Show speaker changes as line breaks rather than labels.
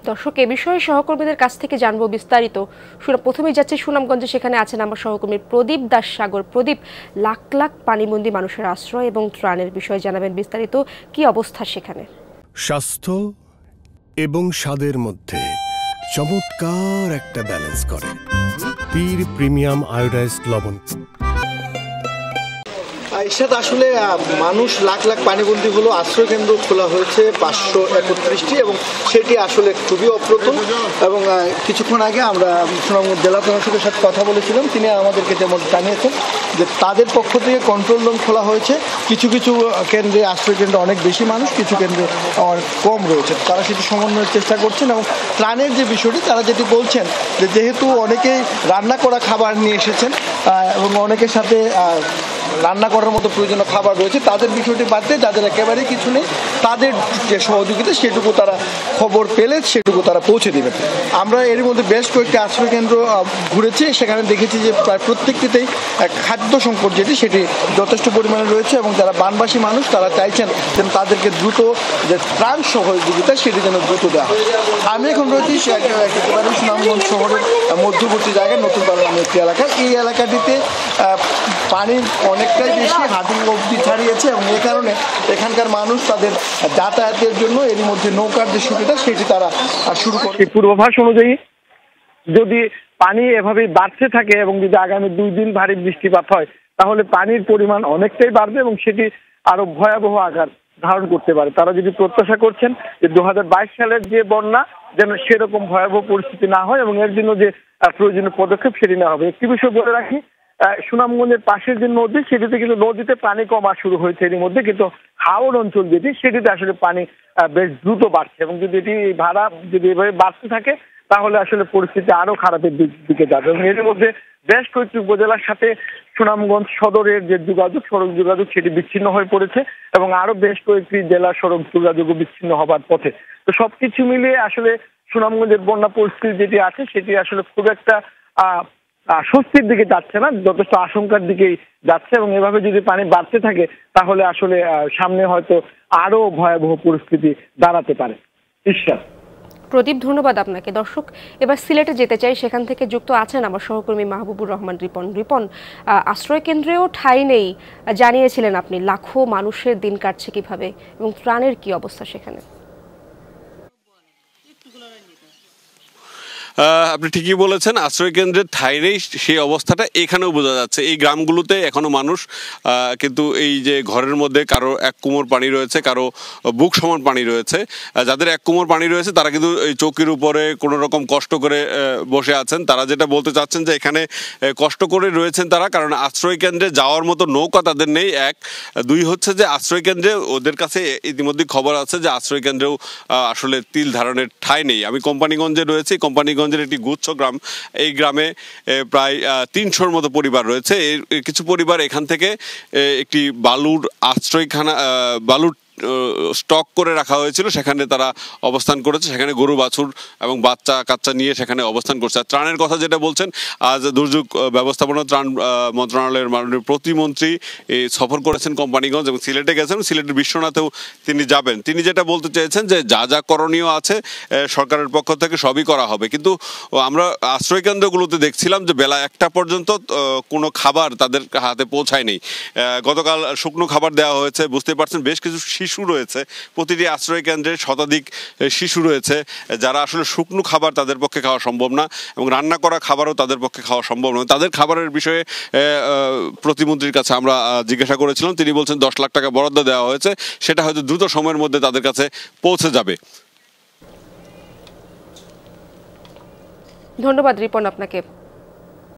দর্শক, এ বিষয়ে সহকর্মীদের কাছ থেকে জানবো বিস্তারিত। প্রথমেই যাচ্ছে সুনামগঞ্জে, সেখানে আছেন আমার সহকর্মী প্রদীপ দাস সাগর। প্রদীপ, লাখ লাখ পানিবন্দী মানুষের আশ্রয় এবং ত্রাণের বিষয়ে জানাবেন বিস্তারিত, কি অবস্থা সেখানে?
স্বাস্থ্য এবং স্বাদের মধ্যে চমৎকার একটা ব্যালেন্স করে পীর প্রিমিয়াম আয়োডাইজড লবণ।
এরশাদ, আসলে মানুষ লাখ লাখ পানিবন্দী হলো, আশ্রয় কেন্দ্র খোলা হয়েছে 531টি এবং সেটি আসলে খুবই অপ্রতুল। এবং কিছুক্ষণ আগে আমরা সুনামগঞ্জ জেলা প্রশাসকের সাথে কথা বলেছিলাম, তিনি আমাদেরকে যেমন জানিয়েছেন যে তাদের পক্ষ থেকে কন্ট্রোল রুম খোলা হয়েছে। কিছু কিছু কেন্দ্রে, আশ্রয় কেন্দ্রে অনেক বেশি মানুষ, কিছু কেন্দ্রে কম রয়েছে। তারা সেটি সমন্বয়ের চেষ্টা করছেন। এবং ত্রাণের যে বিষয়টি, তারা যেটি বলছেন যে যেহেতু অনেকেই রান্না করা খাবার নিয়ে এসেছেন এবং অনেকের সাথে রান্না করার মতো প্রয়োজনীয় খাবার রয়েছে, তাদের বিষয়টি বাদ দিয়ে যাদের একেবারেই কিছু নেই, তাদের যে সহযোগিতা সেটুকু তারা খবর পেলে সেটুকু তারা পৌঁছে দেবেন। আমরা এর মধ্যে বেশ কয়েকটি আশ্রয় কেন্দ্র ঘুরেছি, সেখানে দেখেছি যে প্রায় প্রত্যেকটিতেই খাদ্য সংকট সেটি যথেষ্ট পরিমাণে রয়েছে এবং যারা বানবাসী মানুষ তারা চাইছেন যেন তাদেরকে দ্রুত যে ত্রাণ সহযোগিতা সেটি যেন দ্রুত দেওয়া হয়। আমি এখন রয়েছি একেবারে সুনামগঞ্জ শহরের মধ্যবর্তী জায়গায় নতুন পাড়া নামে একটি এলাকা। এই এলাকাটিতে পানির অনেকটাই বেশি, হাঁটু অবধি ছাড়িয়েছে এবং এই কারণে এখানকার মানুষ তাদের যাতায়াতের জন্য এর মধ্যে নৌকার যে সুবিধা সেটি তারা শুরু করে।
পূর্বাভাস অনুযায়ী যদি পানি এভাবে বাড়তে থাকে এবং যদি আগামী 2 দিন ভারী বৃষ্টিপাত হয়, তাহলে পানির পরিমাণ অনেকটাই বাড়বে এবং সেটি আরো ভয়াবহ আকার ধারণ করতে পারে। তারা যদি প্রত্যাশা করছেন যে 2022 সালের যে বন্যা যেন সেরকম ভয়াবহ পরিস্থিতি না হয় এবং এর জন্য যে প্রয়োজনীয় পদক্ষেপ সেটি নেওয়া হবে। একটি বিষয় বলে রাখি, সুনামগঞ্জের পাশের যে নদী, সেটিতে কিন্তু নদীতে পানি কমা শুরু হয়েছে এর মধ্যে, কিন্তু হাওড় অঞ্চল যেটি সেটিতে আসলে পানি বেশ দ্রুত বাড়ছে এবং যদি এটি ভাড়া যদি এভাবে বাড়তে থাকে তাহলে আসলে পরিস্থিতি আরো খারাপের দিকে যাবে। এবং এর মধ্যে বেশ কয়েকটি উপজেলার সাথে সুনামগঞ্জ সদরের যে যোগাযোগ, সড়ক যোগাযোগ সেটি বিচ্ছিন্ন হয়ে পড়েছে এবং আরো বেশ কয়েকটি জেলার সড়ক যোগাযোগও বিচ্ছিন্ন হবার পথে। তো সবকিছু মিলিয়ে আসলে সুনামগঞ্জের বন্যা পরিস্থিতি যেটি আছে সেটি আসলে খুব একটা স্বস্তির দিকে যাচ্ছে না, যথেষ্ট আশঙ্কার দিকেই যাচ্ছে এবং এভাবে যদি পানি বাড়তে থাকে তাহলে আসলে সামনে হয়তো আরো ভয়াবহ পরিস্থিতি দাঁড়াতে পারে। ঈশ্বর।
প্রদীপ, ধন্যবাদ আপনাকে। দর্শক, এবার সিলেটে যেতে চাই, সেখান থেকে যুক্ত আছেন আমার সহকর্মী মাহবুবুর রহমান রিপন। রিপন, আশ্রয় কেন্দ্রেও ঠাঁই নেই জানিয়েছিলেন আপনি, লাখো মানুষের দিন কাটছে কিভাবে এবং ত্রাণের কি অবস্থা সেখানে?
আপনি ঠিকই বলেছেন, আশ্রয় কেন্দ্রের ঠাঁই নেই সেই অবস্থাটা এখানেও বোঝা যাচ্ছে। এই গ্রামগুলোতে এখনো মানুষ কিন্তু এই যে ঘরের মধ্যে কারো 1 কোমর পানি রয়েছে, কারো বুক সমান পানি রয়েছে। যাদের 1 কোমর পানি রয়েছে তারা কিন্তু এই চৌকির উপরে কোনো রকম কষ্ট করে বসে আছেন। তারা যেটা বলতে চাচ্ছেন যে এখানে কষ্ট করে রয়েছেন তারা, কারণ আশ্রয় কেন্দ্রে যাওয়ার মতো নৌকা তাদের নেই। 1, 2 হচ্ছে যে আশ্রয় কেন্দ্রে ওদের কাছে ইতিমধ্যে খবর আছে যে আশ্রয় কেন্দ্রেও আসলে তিল ধারণের ঠাঁই নেই। আমি কোম্পানিগঞ্জে রয়েছি, কোম্পানিগঞ্জের একটি গুচ্ছ গ্রাম। এই গ্রামে প্রায় 300-র মতো পরিবার রয়েছে। কিছু পরিবার এখান থেকে একটি বালুর আশ্রয়খানা, বালুর স্টক করে রাখা হয়েছিল, সেখানে তারা অবস্থান করেছে। সেখানে গরু বাছুর এবং বাচ্চা কাচ্চা নিয়ে সেখানে অবস্থান করছে। আর ত্রাণের কথা যেটা বলছেন, আজ দুর্যোগ ব্যবস্থাপনা ত্রাণ মন্ত্রণালয়ের মাননীয় প্রতিমন্ত্রী সফর করেছেন কোম্পানিগঞ্জ এবং সিলেটে গেছেন। সিলেটের বিশ্বনাথেও তিনি যাবেন। তিনি যেটা বলতে চেয়েছেন যে যা যা করণীয় আছে সরকারের পক্ষ থেকে সবই করা হবে, কিন্তু আমরা আশ্রয় কেন্দ্রগুলোতে দেখছিলাম যে বেলা 1টা পর্যন্ত কোনো খাবার তাদের হাতে পৌঁছায়নি। গতকাল শুকনো খাবার দেওয়া হয়েছে। বুঝতে পারছেন বেশ কিছু শিশু রয়েছে, প্রতিটি আশ্রয় কেন্দ্রে শতাধিক শিশু রয়েছে যারা আসলে শুকনো খাবার তাদের পক্ষে খাওয়া সম্ভব না এবং রান্না করা খাবারও তাদের পক্ষে খাওয়া সম্ভব নয়। তাদের খাবারের বিষয়ে প্রতিমন্ত্রীর কাছে আমরা জিজ্ঞাসা করেছিলাম। তিনি বলছেন 10 লাখ টাকা বরাদ্দ দেওয়া হয়েছে, সেটা হয়তো দ্রুত সময়ের মধ্যে তাদের কাছে পৌঁছে যাবে।
ধন্যবাদ রিপন আপনাকে।